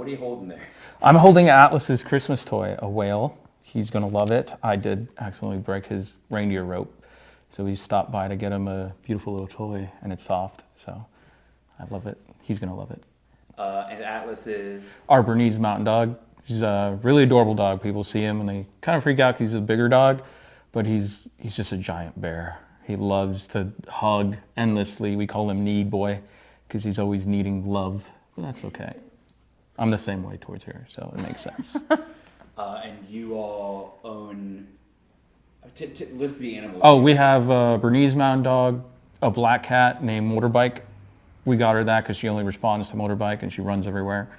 What are you holding there? I'm holding Atlas's Christmas toy, a whale. He's gonna love it. I did accidentally break his reindeer rope, so we stopped by to get him a beautiful little toy, and it's soft, so I love it. He's gonna love it. And Atlas is? Our Bernese mountain dog. He's a really adorable dog. People see him and they kind of freak out because he's a bigger dog, but he's just a giant bear. He loves to hug endlessly. We call him Need Boy because he's always needing love, but that's okay. I'm the same way towards her, so it makes sense. And you all own, list the animals. Oh, we have a Bernese mountain dog, a black cat named Motorbike. We got her that because she only responds to Motorbike and she runs everywhere.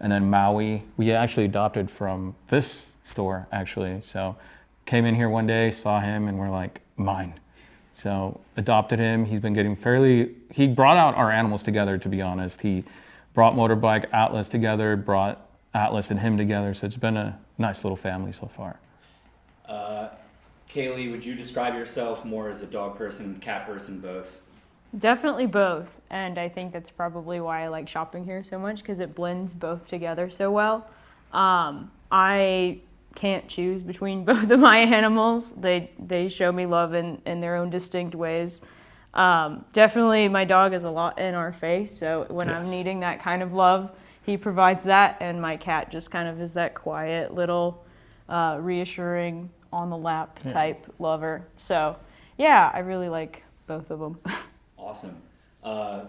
And then Maui, we actually adopted from this store, actually. So came in here one day, saw him, and we're like, mine. So adopted him. He's been getting he brought out our animals together, to be honest. He brought Motorbike, Atlas together, brought Atlas and him together. So it's been a nice little family so far. Kaylee, would you describe yourself more as a dog person, cat person, both? Definitely both, and I think that's probably why I like shopping here so much, because it blends both together so well. I can't choose between both of my animals. They show me love in their own distinct ways. Definitely my dog is a lot in our face, so when I'm needing that kind of love, he provides that, and my cat just kind of is that quiet little reassuring on the lap type lover. So yeah, I really like both of them. Awesome. I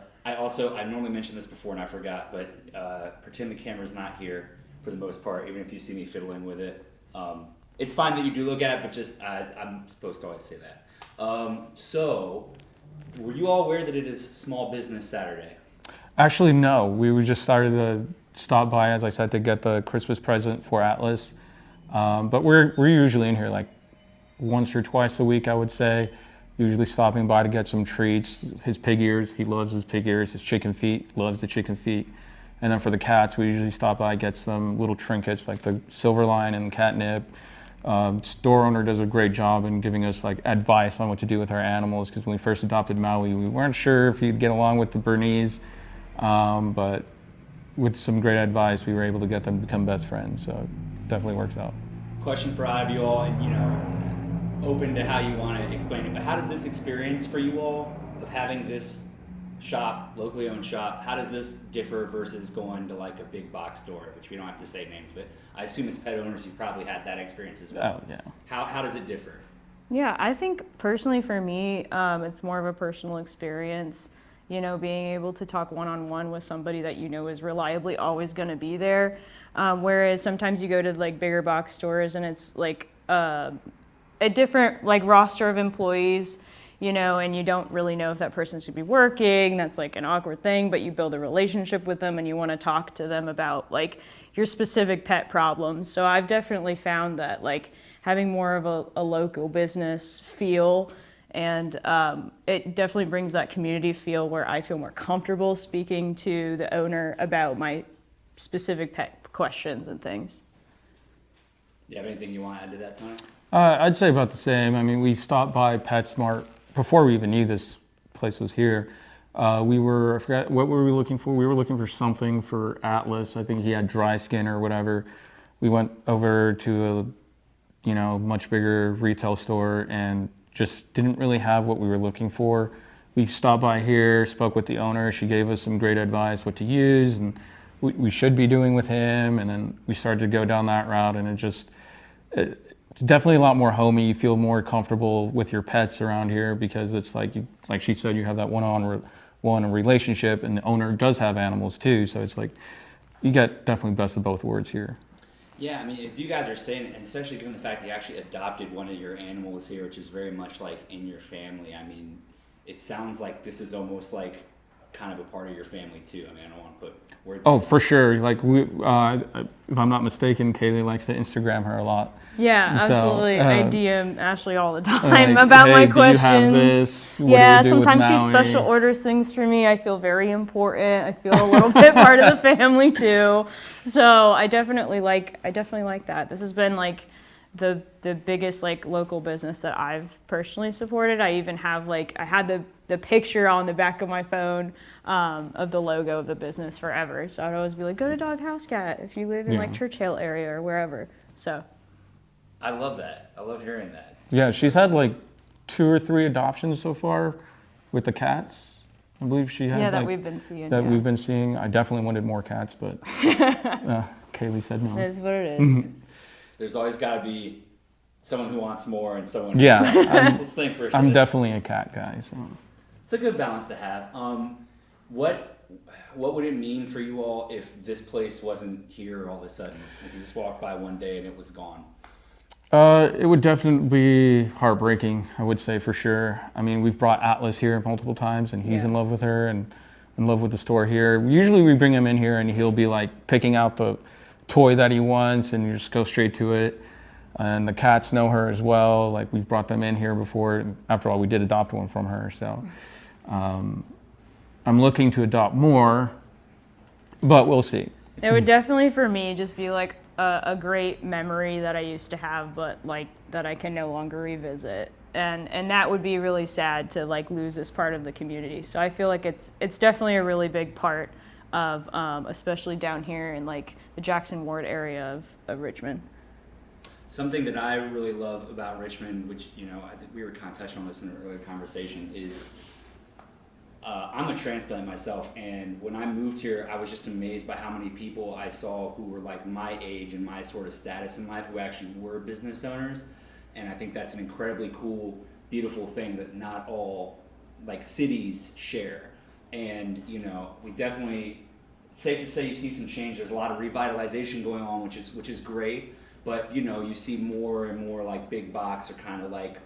normally mention this before and I forgot, but pretend the camera's not here for the most part, even if you see me fiddling with it. It's fine that you do look at it, but just I'm supposed to always say that. So, were you all aware that it is Small Business Saturday? Actually, no. We just started to stop by, as I said, to get the Christmas present for Atlas. But we're usually in here like once or twice a week, I would say. Usually stopping by to get some treats. His pig ears, he loves his pig ears. His chicken feet, loves the chicken feet. And then for the cats, we usually stop by, get some little trinkets like the silver line and catnip. Store owner does a great job in giving us like advice on what to do with our animals, because when we first adopted Maui, we weren't sure if he'd get along with the Bernese, but with some great advice, we were able to get them to become best friends. So it definitely works out. Question for either of you all, and open to how you want to explain it, but how does this experience for you all of having this shop, locally owned shop, how does this differ versus going to like a big box store, which we don't have to say names, but I assume as pet owners you've probably had that experience as well. Oh, yeah. How does it differ? Yeah, I think personally for me, it's more of a personal experience. Being able to talk one-on-one with somebody that is reliably always going to be there. Whereas sometimes you go to like bigger box stores and it's like a different like roster of employees, and you don't really know if that person should be working. That's like an awkward thing, but you build a relationship with them and you want to talk to them about like your specific pet problems. So I've definitely found that like having more of a local business feel, and it definitely brings that community feel where I feel more comfortable speaking to the owner about my specific pet questions and things. You have anything you want to add to that, Tony? I'd say about the same. I mean, we stopped by PetSmart before we even knew this place was here. I forgot, what were we looking for? We were looking for something for Atlas. I think he had dry skin or whatever. We went over to a, much bigger retail store and just didn't really have what we were looking for. We stopped by here, spoke with the owner. She gave us some great advice, what to use and we should be doing with him. And then we started to go down that route, and it's definitely a lot more homey. You feel more comfortable with your pets around here because it's like she said, you have that one-on-one relationship, and the owner does have animals too. So it's like you get definitely best of both worlds here. Yeah, I mean, as you guys are saying, and especially given the fact that you actually adopted one of your animals here, which is very much like in your family. I mean, it sounds like this is almost like kind of a part of your family too. I mean, I don't want to put words. Oh, for sure. Like if I'm not mistaken, Kaylee likes to Instagram her a lot. Yeah, absolutely. So, I DM Ashley all the time like, about my do questions. You have this? What yeah, do we do sometimes with she Maui? special orders things for me. I feel very important. I feel a little bit part of the family too. So I definitely like that. This has been like the biggest like local business that I've personally supported. I even have like I had the picture on the back of my phone of the logo of the business forever. So I'd always be like, go to Dog House Cat if you live in like Churchill area or wherever. So I love that. I love hearing that. Yeah, she's had like 2 or 3 adoptions so far with the cats. I believe she had that like, we've been seeing. that yeah. we've been seeing. I definitely wanted more cats, but Kaylee said no. It is what it is. There's always got to be someone who wants more and someone who's Yeah, like, let's think for a I'm second. definitely a cat guy. So It's a good balance to have. What would it mean for you all if this place wasn't here all of a sudden? If you just walked by one day and it was gone? it would definitely be heartbreaking, I would say for sure. I mean, we've brought Atlas here multiple times, and he's in love with her and in love with the store here. Usually we bring him in here and he'll be like picking out the toy that he wants, and you just go straight to it. And the cats know her as well. Like, we've brought them in here before. After all, we did adopt one from her. So I'm looking to adopt more, but we'll see. It would definitely for me just be like a great memory that I used to have, but like that I can no longer revisit. And that would be really sad to like lose this part of the community. So I feel like it's definitely a really big part of especially down here in like the Jackson Ward area of Richmond. Something that I really love about Richmond, which, you know, I think we were kind of touching on this in an earlier conversation, is I'm a transplant myself, and when I moved here, I was just amazed by how many people I saw who were like my age and my sort of status in life who actually were business owners. And I think that's an incredibly cool, beautiful thing that not all like cities share. And, you know, we definitely, it's safe to say you see some change. There's a lot of revitalization going on, which is great. But, you know, you see more and more like big box or kind of like,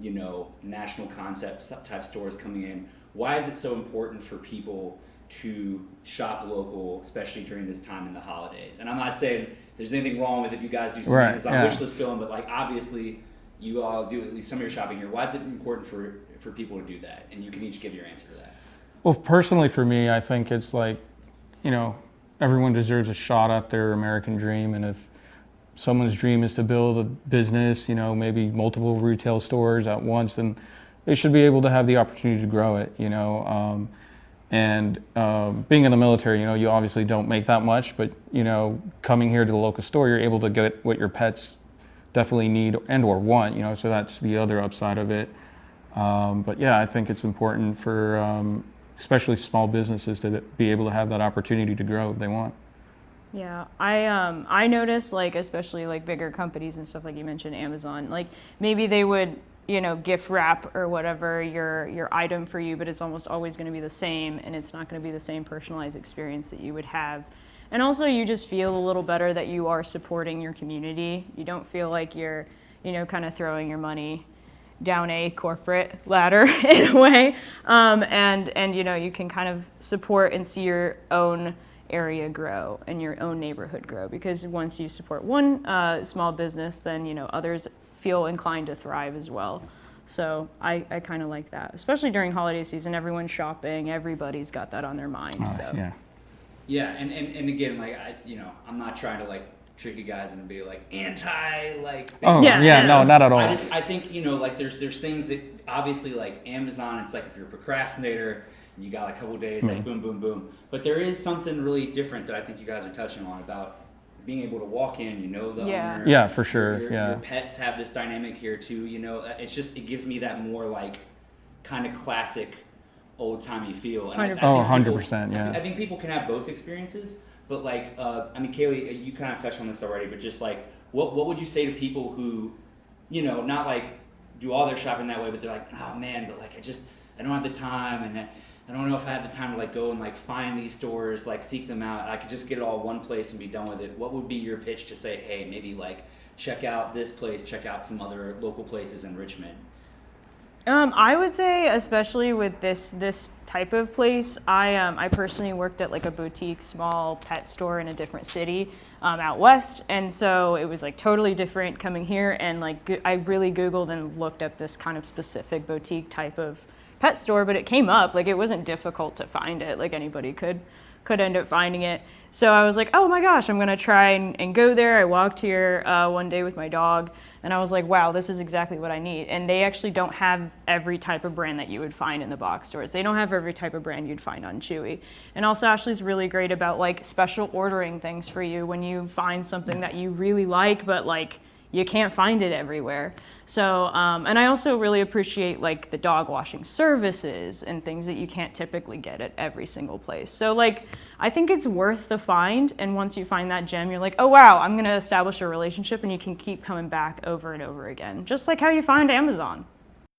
you know, national concept type stores coming in. Why is it so important for people to shop local, especially during this time in the holidays? And I'm not saying there's anything wrong with if you guys do some Amazon wish list film, but like obviously you all do at least some of your shopping here. Why is it important for people to do that? And you can each give your answer to that. Well, personally for me, I think it's like, you know, everyone deserves a shot at their American dream. And if someone's dream is to build a business, you know, maybe multiple retail stores at once, then they should be able to have the opportunity to grow it, you know. Being in the military, you know, you obviously don't make that much, but, you know, coming here to the local store, you're able to get what your pets definitely need and or want, you know, so that's the other upside of it. But yeah, I think it's important for especially small businesses to be able to have that opportunity to grow if they want. Yeah, I noticed like especially like bigger companies and stuff like you mentioned Amazon, like maybe they would, you know, gift wrap or whatever your item for you, but it's almost always going to be the same, and it's not going to be the same personalized experience that you would have. And also you just feel a little better that you are supporting your community. You don't feel like you're, you know, kind of throwing your money down a corporate ladder in a way. And you know, you can kind of support and see your own area grow and your own neighborhood grow, because once you support one small business, then, you know, others feel inclined to thrive as well. So I kind of like that, especially during holiday season. Everyone's shopping, everybody's got that on their mind. So. Yeah, and again, like I'm not trying to like trick you guys and be like anti like. Oh yeah, no, not at all. I think, you know, like there's things that obviously like Amazon. It's like if you're a procrastinator and you got a couple days, like boom, boom, boom. But there is something really different that I think you guys are touching on about being able to walk in, you know, the owner. Yeah, for sure. Your pets have this dynamic here too, you know. It's just, it gives me that more like kind of classic old-timey feel. And 100%, yeah. I think people can have both experiences, but like, I mean, Kaylee, you kind of touched on this already, but just like, what would you say to people who, you know, not like do all their shopping that way, but they're like, oh man, but like I don't have the time, and I don't know if I have the time to like go and like find these stores, like seek them out. I could just get it all one place and be done with it. What would be your pitch to say, hey, maybe like check out this place, check out some other local places in Richmond? I would say, especially with this type of place, I personally worked at like a boutique small pet store in a different city out west, and so it was like totally different coming here. And like I really Googled and looked up this kind of specific boutique type of pet store, but it came up. Like, it wasn't difficult to find it. Like, anybody could could end up finding it. So I was like, oh my gosh, I'm gonna try and go there. I walked here one day with my dog, and I was like, wow, this is exactly what I need. And they actually don't have every type of brand that you would find in the box stores. They don't have every type of brand you'd find on Chewy. And also Ashley's really great about like special ordering things for you when you find something that you really like, but like you can't find it everywhere. So, and I also really appreciate like the dog washing services and things that you can't typically get at every single place. So like, I think it's worth the find. And once you find that gem, you're like, oh wow, I'm gonna establish a relationship, and you can keep coming back over and over again. Just like how you find Amazon.